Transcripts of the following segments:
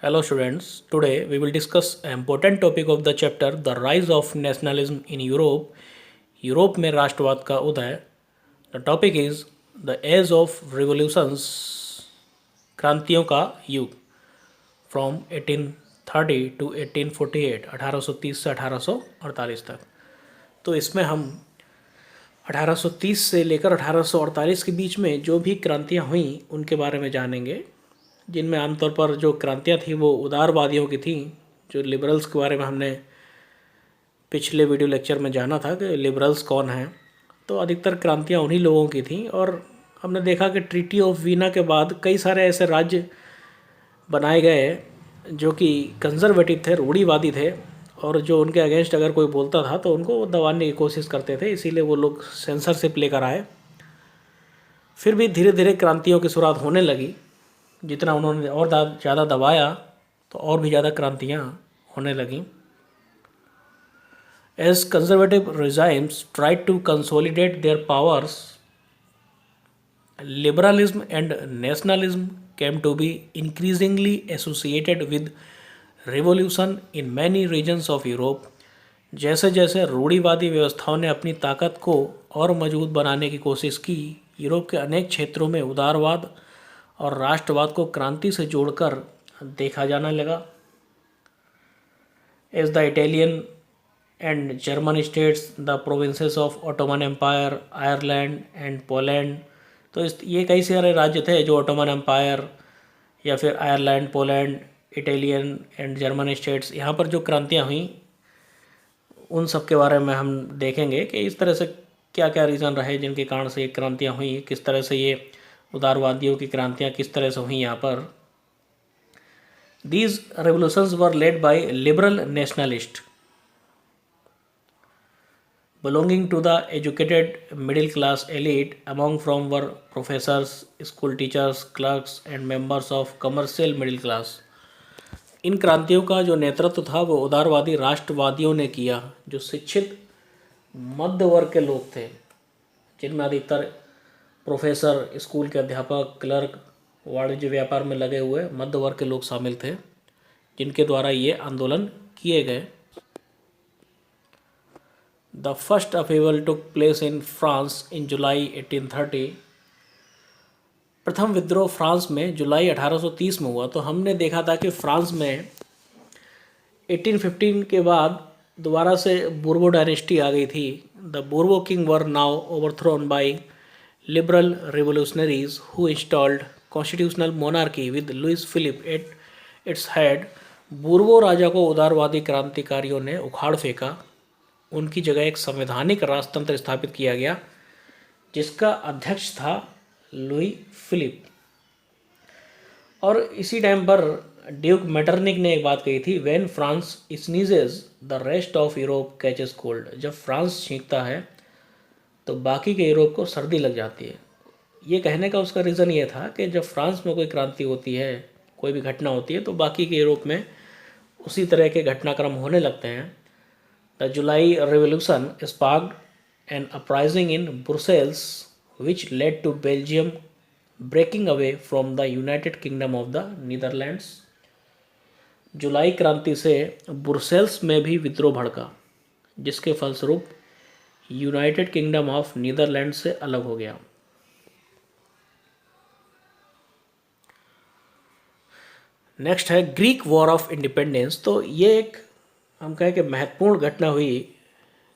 Hello students, today we will discuss an important topic of the chapter The Rise of Nationalism in Europe. Europe में राष्ट्रवाद का उदय. The topic is The Age of Revolutions, क्रांतियों का युग, from 1830 to 1848, 1830 से 1848 तक. तो इसमें हम 1830 से लेकर 1848 के बीच में जो भी क्रांतियाँ हुई उनके बारे में जानेंगे, जिनमें आमतौर पर जो क्रांतियाँ थी वो उदारवादियों की थी. जो लिबरल्स के बारे में हमने पिछले वीडियो लेक्चर में जाना था कि लिबरल्स कौन हैं, तो अधिकतर क्रांतियाँ उन्हीं लोगों की थीं. और हमने देखा कि ट्रीटी ऑफ वीना के बाद कई सारे ऐसे राज्य बनाए गए जो कि कंजर्वेटिव थे, रूढ़िवादी थे, और जो उनके अगेंस्ट अगर कोई बोलता था तो उनको वो दबाने की कोशिश करते थे. इसीलिए वो लोग सेंसरशिप लेकर आए. फिर भी धीरे धीरे क्रांतियों की शुरुआत होने लगी. जितना उन्होंने और ज़्यादा दबाया तो और भी ज़्यादा क्रांतियाँ होने लगीं. As conservative regimes tried to consolidate their powers, liberalism and nationalism came to be increasingly associated with revolution in many regions of Europe. जैसे जैसे रूढ़िवादी व्यवस्थाओं ने अपनी ताकत को और मजबूत बनाने की कोशिश की, यूरोप के अनेक क्षेत्रों में उदारवाद और राष्ट्रवाद को क्रांति से जोड़कर देखा जाने लगा. As the Italian and German states, the provinces of Ottoman empire, Ireland and Poland. तो ये कई सारे राज्य थे जो ऑटोमन एम्पायर या फिर Ireland, Poland, Italian and German states, यहाँ पर जो क्रांतियाँ हुई उन सब के बारे में हम देखेंगे कि इस तरह से क्या क्या रीज़न रहे जिनके कारण से ये क्रांतियाँ हुई, किस तरह से ये उदारवादियों की क्रांतियाँ किस तरह से हुई यहाँ पर. These revolutions were led by liberal nationalists belonging to the educated middle class elite. Among whom were professors, school teachers, clerks and members of commercial middle class. इन क्रांतियों का जो नेतृत्व था वो उदारवादी राष्ट्रवादियों ने किया, जो शिक्षित मध्य वर्ग के लोग थे, जिनमें अधिकतर प्रोफेसर, स्कूल के अध्यापक, क्लर्क, वाणिज्य व्यापार में लगे हुए मध्य वर्ग के लोग शामिल थे, जिनके द्वारा ये आंदोलन किए गए. The first upheaval took place in France in July 1830. प्रथम विद्रोह फ्रांस में जुलाई 1830 में हुआ. तो हमने देखा था कि फ्रांस में 1815 के बाद दोबारा से बूर्बो डायनेस्टी आ गई थी. The Bourbon king were now overthrown by liberal revolutionaries who installed constitutional monarchy with Louis Philippe at its head. बूर्बो राजा को उदारवादी क्रांतिकारियों ने उखाड़ फेंका. उनकी जगह एक संवैधानिक राजतंत्र स्थापित किया गया जिसका अध्यक्ष था लुई फिलिप. और इसी टाइम पर ड्यूक मेटरनिक ने एक बात कही थी, when France sneezes the rest of Europe catches cold. जब फ्रांस छींकता है तो बाकी के यूरोप को सर्दी लग जाती है. ये कहने का उसका रीज़न ये था कि जब फ्रांस में कोई क्रांति होती है, कोई भी घटना होती है, तो बाकी के यूरोप में उसी तरह के घटनाक्रम होने लगते हैं. The July revolution sparked an uprising in Brussels which led to Belgium breaking away from the United Kingdom of the Netherlands. जुलाई क्रांति से ब्रुसेल्स में भी विद्रोह भड़का, जिसके फलस्वरूप यूनाइटेड किंगडम ऑफ नीदरलैंड से अलग हो गया. नेक्स्ट है ग्रीक वॉर ऑफ इंडिपेंडेंस. तो ये एक हम कहें कि महत्वपूर्ण घटना हुई,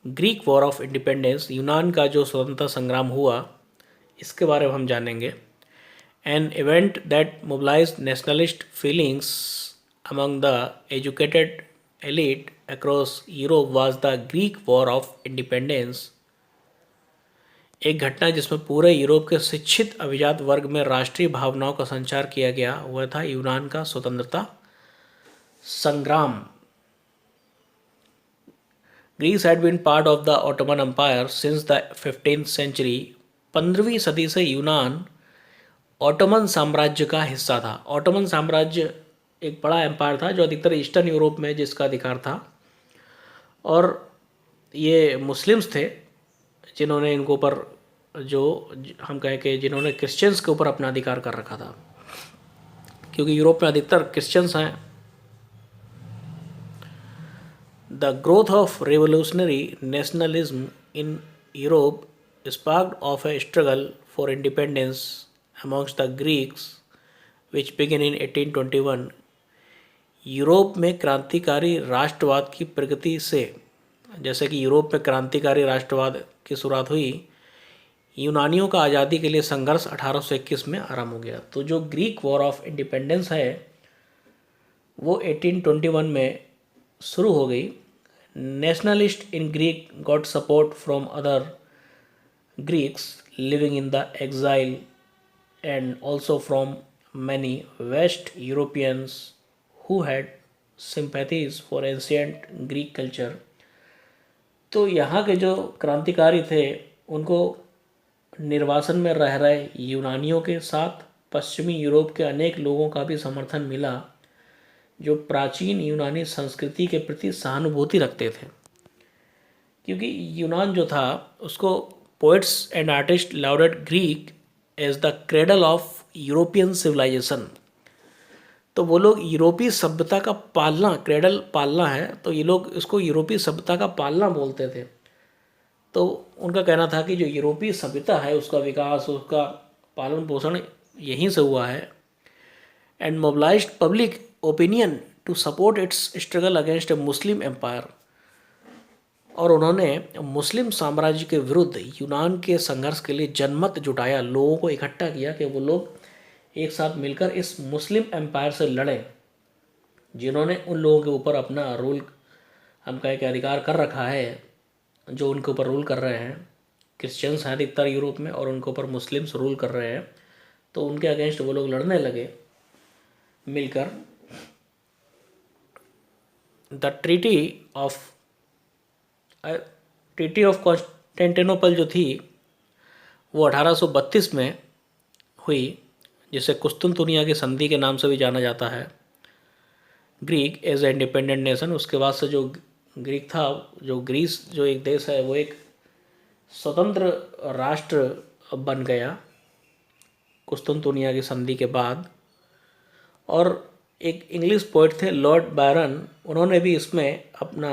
ग्रीक वॉर ऑफ इंडिपेंडेंस, यूनान का जो स्वतंत्रता संग्राम हुआ, इसके बारे में हम जानेंगे. An event that mobilised nationalist feelings among the educated elite across Europe was the Greek War of Independence. एक घटना जिसमें पूरे यूरोप के शिक्षित अभिजात वर्ग में राष्ट्रीय भावनाओं का संचार किया गया, वह था यूनान का स्वतंत्रता संग्राम. Greece had been part of the Ottoman empire since the 15th century. 15वीं सदी से यूनान ऑटोमन साम्राज्य का हिस्सा था. ऑटोमन साम्राज्य एक बड़ा एम्पायर था जो अधिकतर ईस्टर्न यूरोप में जिसका अधिकार था, और ये मुस्लिम्स थे जिन्होंने इनको ऊपर जो हम कहें कि जिन्होंने क्रिश्चियंस के ऊपर अपना अधिकार कर रखा था, क्योंकि यूरोप में अधिकतर क्रिश्चियंस हैं The growth of revolutionary nationalism in Europe sparked off a struggle for independence amongst the Greeks, which began in 1821. Europe में क्रांतिकारी राष्ट्रवाद की प्रगति से, जैसे कि यूरोप में क्रांतिकारी राष्ट्रवाद की शुरुआत हुई, यूनानियों का आज़ादी के लिए संघर्ष 1821 में आरंभ हो गया। तो जो ग्रीक वॉर ऑफ इंडिपेंडेंस है वो 1821 में शुरू हो गई। Nationalist in Greek got support from other Greeks living in the exile and also from many West Europeans who had sympathies for ancient Greek culture. तो यहाँ के जो क्रांतिकारी थे उनको निर्वासन में रह रहे यूनानियों के साथ पश्चिमी यूरोप के अनेक लोगों का भी समर्थन मिला जो प्राचीन यूनानी संस्कृति के प्रति सहानुभूति रखते थे, क्योंकि यूनान जो था उसको poets and artist lauded Greek as the cradle of European civilisation. तो वो लोग यूरोपीय सभ्यता का पालना, क्रेडल पालना है, तो ये लोग इसको यूरोपीय सभ्यता का पालना बोलते थे। तो उनका कहना था कि जो यूरोपीय सभ्यता है उसका विकास, उसका पालन पोषण यहीं से हुआ है। And mobilised public opinion to support its struggle against a Muslim empire. और उन्होंने मुस्लिम साम्राज्य के विरुद्ध यूनान के संघर्ष के लिए जनमत जुटाया, लोगों को इकट्ठा किया कि वो लोग एक साथ मिलकर इस मुस्लिम एम्पायर से लड़ें जिन्होंने उन लोगों के ऊपर अपना रूल, हम कहें कि अधिकार कर रखा है, जो उनके ऊपर रूल कर रहे हैं। क्रिश्चियंस हैं अधिकतर यूरोप में और उनके ऊपर मुस्लिम्स रूल कर रहे हैं, तो उनके अगेंस्ट वो लोग लड़ने लगे मिलकर। द ट्रीटी ऑफ कॉन्स्टेंटिनोपल जो थी वो 1832 में हुई, जिसे कुस्तुनतुनिया की संधि के नाम से भी जाना जाता है। Greek as a independent nation, उसके बाद से जो ग्रीक था, जो ग्रीस जो एक देश है वो एक स्वतंत्र राष्ट्र बन गया कुस्तुनतुनिया की संधि के बाद। और एक इंग्लिश पोइट थे लॉर्ड बायरन, उन्होंने भी इसमें अपना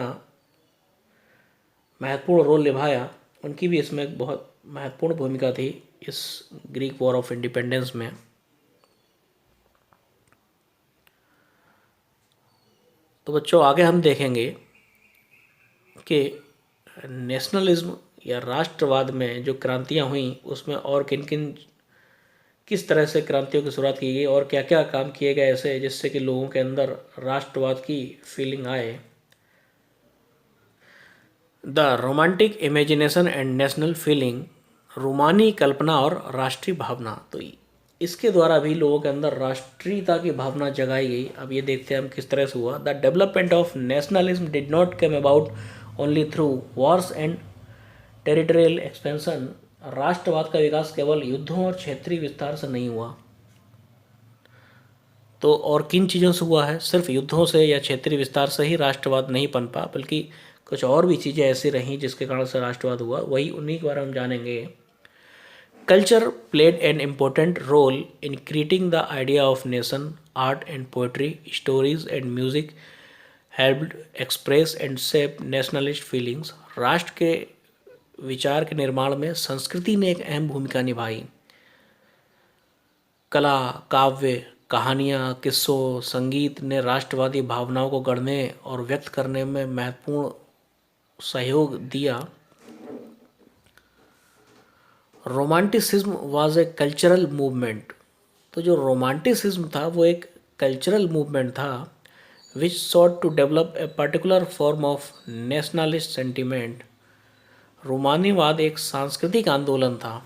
महत्वपूर्ण रोल निभाया। उनकी भी इसमें एक बहुत महत्वपूर्ण भूमिका थी इस ग्रीक वॉर ऑफ इंडिपेंडेंस में। तो बच्चों आगे हम देखेंगे कि नेशनलिज्म या राष्ट्रवाद में जो क्रांतियाँ हुई उसमें और किस तरह से क्रांतियों की शुरुआत की गई और क्या क्या काम किए गए ऐसे जिससे कि लोगों के अंदर राष्ट्रवाद की फीलिंग आए। The romantic imagination and national feeling, रोमानी कल्पना और राष्ट्रीय भावना। तो इसके द्वारा भी लोगों के अंदर राष्ट्रीयता की भावना जगाई गई। अब ये देखते हैं हम किस तरह से हुआ। The development of nationalism did not come about only through Wars and territorial expansion. राष्ट्रवाद का विकास केवल युद्धों और क्षेत्रीय विस्तार से नहीं हुआ। तो और किन चीज़ों से हुआ है? सिर्फ युद्धों से या क्षेत्रीय विस्तार से ही राष्ट्रवाद नहीं पनपा, बल्कि कुछ और भी चीज़ें ऐसी रहीं जिसके कारण से राष्ट्रवाद हुआ। वही उन्हीं के बारे में हम जानेंगे। Culture played an important role in creating the idea of nation. Art and poetry, stories and music helped express and shape nationalist feelings. राष्ट्र के विचार के निर्माण में संस्कृति ने एक अहम भूमिका निभाई। कला, काव्य, कहानियाँ, किस्सों, संगीत ने राष्ट्रवादी भावनाओं को गढ़ने और व्यक्त करने में महत्वपूर्ण सहयोग दिया। Romanticism was a cultural movement. तो जो रोमांटिसिज्म था वो एक कल्चरल मूवमेंट था which sought to develop a particular form of nationalist sentiment. रोमानीवाद एक सांस्कृतिक आंदोलन था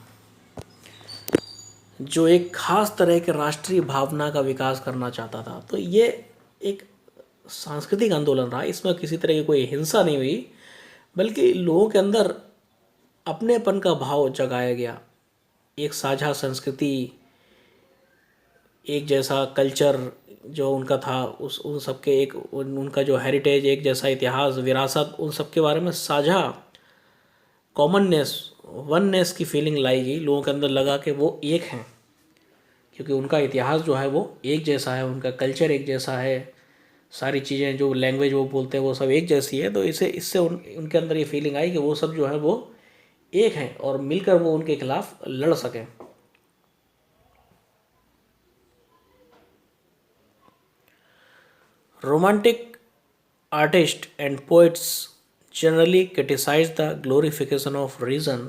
जो एक खास तरह के राष्ट्रीय भावना का विकास करना चाहता था। तो ये एक सांस्कृतिक आंदोलन रहा, इसमें किसी तरह की कोई हिंसा नहीं हुई, बल्कि लोगों के अंदर अपनेपन का भाव जगाया गया। एक साझा संस्कृति, एक जैसा कल्चर जो उनका था, उन सबके एक उनका जो हेरिटेज, एक जैसा इतिहास, विरासत, उन सब के बारे में साझा कॉमननेस, वननेस की फीलिंग लाई गई। लोगों के अंदर लगा कि वो एक हैं, क्योंकि उनका इतिहास जो है वो एक जैसा है, उनका कल्चर एक जैसा है, सारी चीज़ें जो लैंग्वेज वो बोलते हैं वो सब एक जैसी है, तो इससे उनके अंदर ये फीलिंग आई कि वो सब जो है वो एक हैं और मिलकर वो उनके खिलाफ लड़ सकें। Romantic artists and poets generally criticize the glorification of reason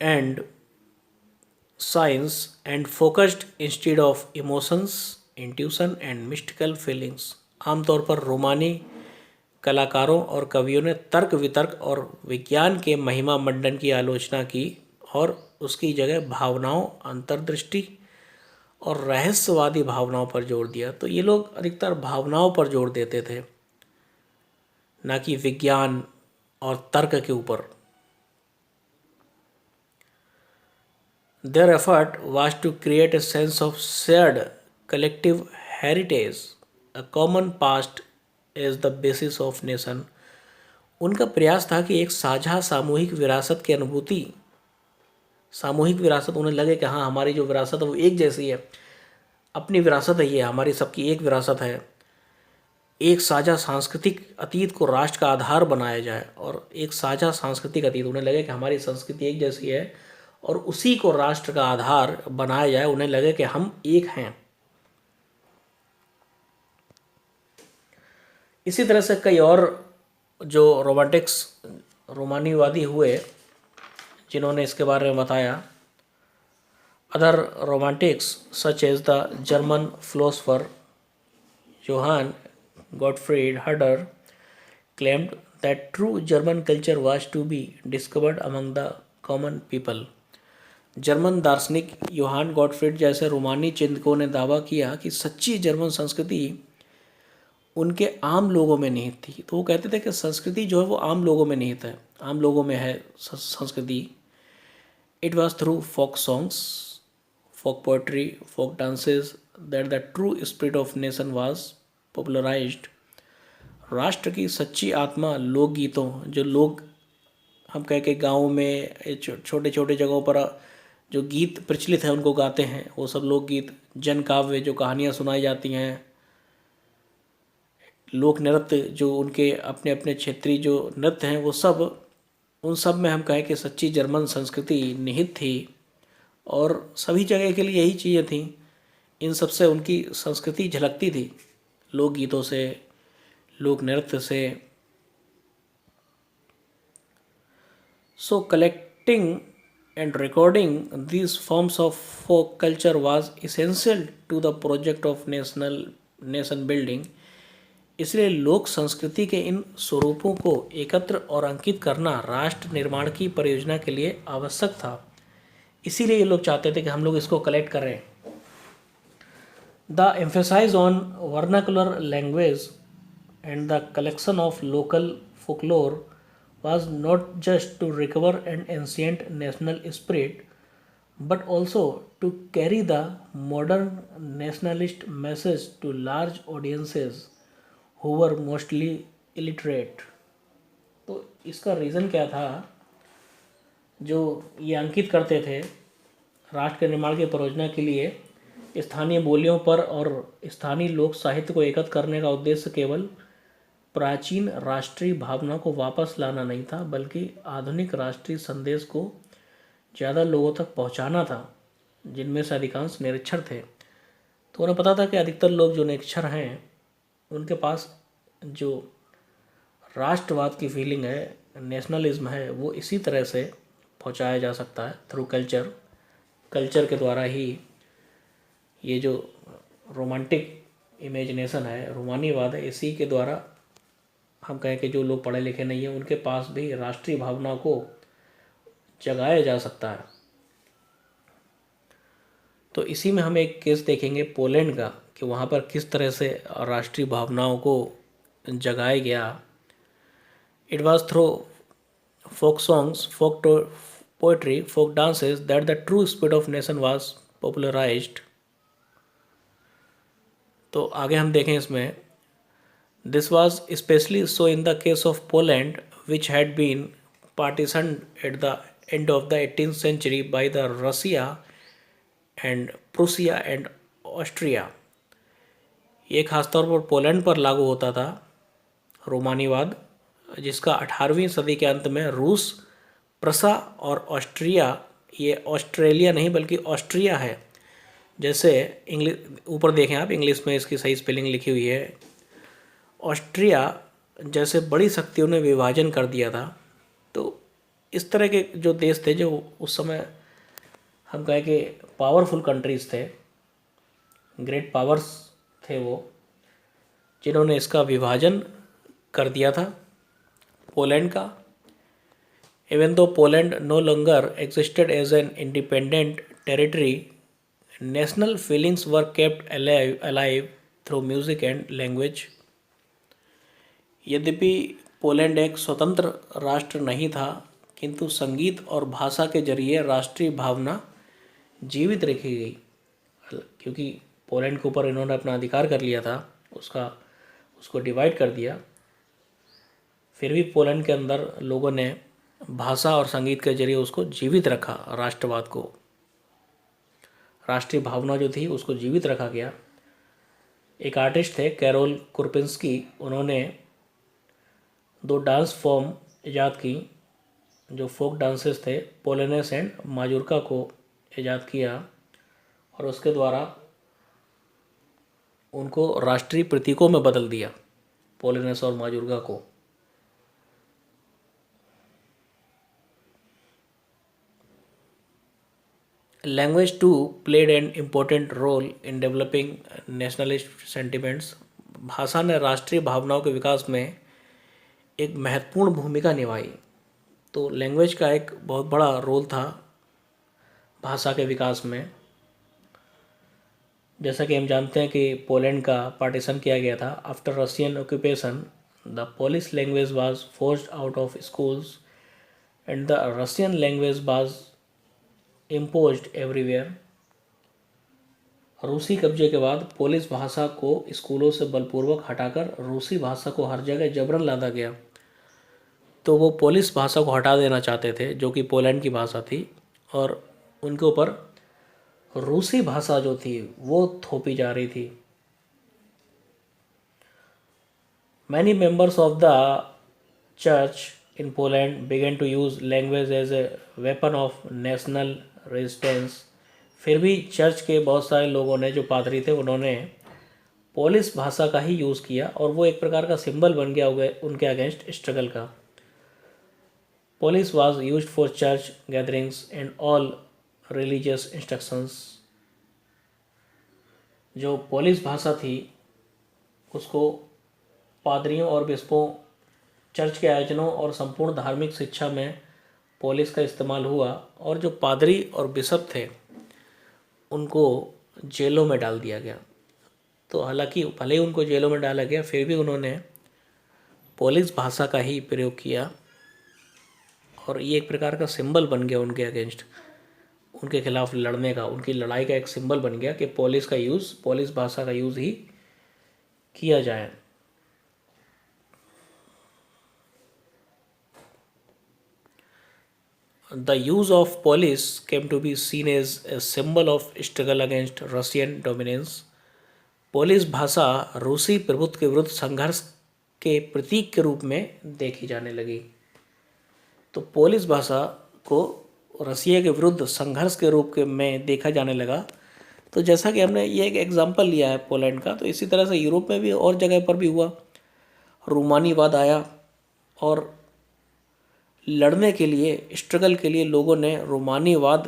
and science and focused instead of emotions, intuition and mystical feelings। आमतौर पर रोमानी कलाकारों और कवियों ने तर्क वितर्क और विज्ञान के महिमा मंडन की आलोचना की और उसकी जगह भावनाओं, अंतर्दृष्टि और रहस्यवादी भावनाओं पर जोर दिया। तो ये लोग अधिकतर भावनाओं पर जोर देते थे, ना कि विज्ञान और तर्क के ऊपर। Their effort was to create a sense of shared collective heritage, a common past as the basis of nation। उनका प्रयास था कि एक साझा सामूहिक विरासत की अनुभूति, सामूहिक विरासत, उन्हें लगे कि हाँ हमारी जो विरासत है वो एक जैसी है, अपनी विरासत है, ये हमारी सबकी एक विरासत है। एक साझा सांस्कृतिक अतीत को राष्ट्र का आधार बनाया जाए, और एक साझा सांस्कृतिक अतीत, उन्हें लगे कि हमारी संस्कृति एक जैसी है और उसी को राष्ट्र का आधार बनाया जाए, उन्हें लगे कि हम एक हैं। इसी तरह से कई और जो रोमानीवादी हुए जिन्होंने इसके बारे में बताया। Other romantics such as the German philosopher Johann Gottfried Herder claimed that true German culture was to be discovered among the common people। German दार्शनिक योहान गॉटफ्रीड जैसे रोमानी चिंतकों ने दावा किया कि सच्ची जर्मन संस्कृति उनके आम लोगों में निहित थी। तो वो कहते थे कि संस्कृति जो है वो आम लोगों में निहित है, आम लोगों में है संस्कृति। It was through folk songs, folk poetry, folk dances that the true spirit of nation was popularised. राष्ट्र की सच्ची आत्मा लोकगीतों, जो लोग हम कह के गाँव में छोटे छोटे जगहों पर जो गीत प्रचलित हैं उनको गाते हैं, वो सब लोकगीत, जन काव्य जो कहानियाँ सुनाई जाती हैं, लोक नृत्य जो उनके अपने अपने क्षेत्रीय जो नृत्य हैं, वो सब, उन सब में हम कहें कि सच्ची जर्मन संस्कृति निहित थी और सभी जगह के लिए यही चीज़ें थीं। इन सब से उनकी संस्कृति झलकती थी, लोकगीतों से, लोक नृत्य से। सो collecting and recording these forms of folk culture was essential to the project of nation building। इसलिए लोक संस्कृति के इन स्वरूपों को एकत्र और अंकित करना राष्ट्र निर्माण की परियोजना के लिए आवश्यक था। इसीलिए ये लोग चाहते थे कि हम लोग इसको कलेक्ट करें। The emphasise on vernacular language and the collection of local folklore was not just to recover an ancient national spirit but also to carry the modern nationalist message to large audiences who were mostly illiterate। तो इसका reason क्या था? जो ये अंकित करते थे राष्ट्र के निर्माण की परियोजना के लिए, स्थानीय बोलियों पर और स्थानीय लोक साहित्य को एकत्र करने का उद्देश्य केवल प्राचीन राष्ट्रीय भावना को वापस लाना नहीं था, बल्कि आधुनिक राष्ट्रीय संदेश को ज़्यादा लोगों तक पहुंचाना था, जिनमें से अधिकांश निरक्षर थे। तो उन्हें पता था कि अधिकतर लोग जो निरक्षर हैं उनके पास जो राष्ट्रवाद की फीलिंग है, नेशनलिज्म है, वो इसी तरह से पहुंचाया जा सकता है, थ्रू कल्चर के द्वारा ही। ये जो रोमांटिक इमेजिनेशन है, रोमानीवाद है, इसी के द्वारा हम कहें कि जो लोग पढ़े लिखे नहीं हैं उनके पास भी राष्ट्रीय भावना को जगाया जा सकता है। तो इसी में हम एक केस देखेंगे पोलैंड का, कि वहाँ पर किस तरह से राष्ट्रीय भावनाओं को जगाया गया। It was through folk songs, folk poetry, folk dances that the true spirit of nation was popularised. तो आगे हम देखें इसमें, This was especially so in the case of Poland, which had been partitioned at the end of the 18th century by the Russia and Prussia and Austria। ये खासतौर पर Poland पर लागू होता था, रोमानीवाद, जिसका 18वीं सदी के अंत में रूस, प्रसा और ऑस्ट्रिया, ये ऑस्ट्रेलिया नहीं बल्कि ऑस्ट्रिया है, जैसे इंग्लिश ऊपर देखें आप, इंग्लिश में इसकी सही स्पेलिंग लिखी हुई है, ऑस्ट्रिया जैसे बड़ी शक्तियों ने विभाजन कर दिया था। तो इस तरह के जो देश थे, जो उस समय हम कहें कि पावरफुल कंट्रीज थे, ग्रेट पावर्स थे वो, जिन्होंने इसका विभाजन कर दिया था पोलैंड का। Even though Poland no longer existed as an independent territory, national feelings were kept alive through music and language. यद्यपि पोलैंड एक स्वतंत्र राष्ट्र नहीं था, किंतु संगीत और भाषा के जरिए राष्ट्रीय भावना जीवित रखी गई। क्योंकि पोलैंड के ऊपर इन्होंने अपना अधिकार कर लिया था, उसको डिवाइड कर दिया, फिर भी पोलैंड के अंदर लोगों ने भाषा और संगीत के जरिए उसको जीवित रखा, राष्ट्रवाद को, राष्ट्रीय भावना जो थी उसको जीवित रखा गया। एक आर्टिस्ट थे कैरोल कुरपिंस्की, उन्होंने 2 डांस फॉर्म ईजाद की, जो फोक डांसेस थे, पोलेनेस एंड माजोर्का को ईजाद किया, और उसके द्वारा उनको राष्ट्रीय प्रतीकों में बदल दिया, पोलेनेस और माजोर्का को। Language too played an important role in developing nationalist sentiments. भाषा ने राष्ट्रीय भावनाओं के विकास में एक महत्वपूर्ण भूमिका निभाई। तो लैंग्वेज का एक बहुत बड़ा रोल था भाषा के विकास में। जैसा कि हम जानते हैं कि पोलैंड का पार्टीशन किया गया था। After Russian occupation the Polish language was forced out of schools and the Russian language was imposed everywhere. रूसी कब्जे के बाद पोलिश भाषा को स्कूलों से बलपूर्वक हटाकर रूसी भाषा को हर जगह जबरन लादा गया। तो वो पोलिश भाषा को हटा देना चाहते थे, जो कि पोलैंड की भाषा थी, और उनके ऊपर रूसी भाषा जो थी वो थोपी जा रही थी। Many members of the church in Poland began to use language as a weapon of national resistance. फिर भी चर्च के बहुत सारे लोगों ने, जो पादरी थे, उन्होंने पोलिश भाषा का ही यूज़ किया, और वो एक प्रकार का सिंबल बन गया उनके अगेंस्ट स्ट्रगल का। Polish was used for church gatherings and all religious instructions. जो पोलिश भाषा थी उसको पादरियों और बिशपों, चर्च के आयोजनों और संपूर्ण धार्मिक शिक्षा में पोलिश का इस्तेमाल हुआ, और जो पादरी और बिशप थे उनको जेलों में डाल दिया गया। तो हालांकि भले ही उनको जेलों में डाला गया, फिर भी उन्होंने पोलिश भाषा का ही प्रयोग किया, और ये एक प्रकार का सिंबल बन गया उनके अगेंस्ट, उनके खिलाफ लड़ने का, उनकी लड़ाई का एक सिंबल बन गया कि पोलिश भाषा का यूज़ ही किया जाए। The use of Polish came to be seen as a symbol of struggle against Russian dominance. Polish भाषा रूसी प्रभुत्व के विरुद्ध संघर्ष के प्रतीक के रूप में देखी जाने लगी। तो पोलिश भाषा को रसिया के विरुद्ध संघर्ष के रूप में देखा जाने लगा। तो जैसा कि हमने ये एक एग्जाम्पल लिया है पोलैंड का, तो इसी तरह से यूरोप में भी और जगह पर भी हुआ। रोमानीवाद आया, और लड़ने के लिए, स्ट्रगल के लिए लोगों ने रोमानीवाद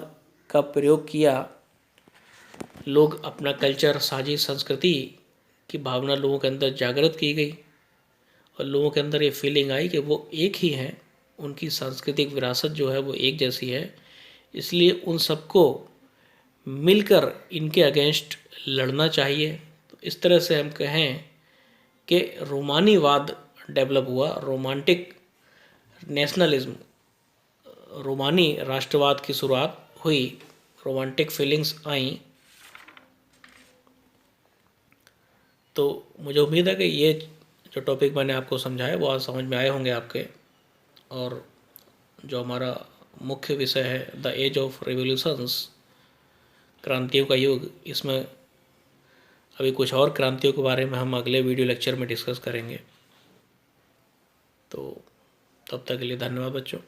का प्रयोग किया। लोग अपना कल्चर, साझी संस्कृति की भावना लोगों के अंदर जागृत की गई, और लोगों के अंदर ये फीलिंग आई कि वो एक ही हैं, उनकी सांस्कृतिक विरासत जो है वो एक जैसी है, इसलिए उन सबको मिलकर इनके अगेंस्ट लड़ना चाहिए। तो इस तरह से हम कहें कि रोमानीवाद डेवलप हुआ, रोमांटिक नेशनलिज्म, रोमानी राष्ट्रवाद की शुरुआत हुई, रोमांटिक फीलिंग्स आई। तो मुझे उम्मीद है कि ये जो टॉपिक मैंने आपको समझाया वो आज समझ में आए होंगे आपके। और जो हमारा मुख्य विषय है द एज ऑफ रिवॉल्यूशंस, क्रांतियों का युग, इसमें अभी कुछ और क्रांतियों के बारे में हम अगले वीडियो लेक्चर में डिस्कस करेंगे। तो तब तक के लिए धन्यवाद बच्चों।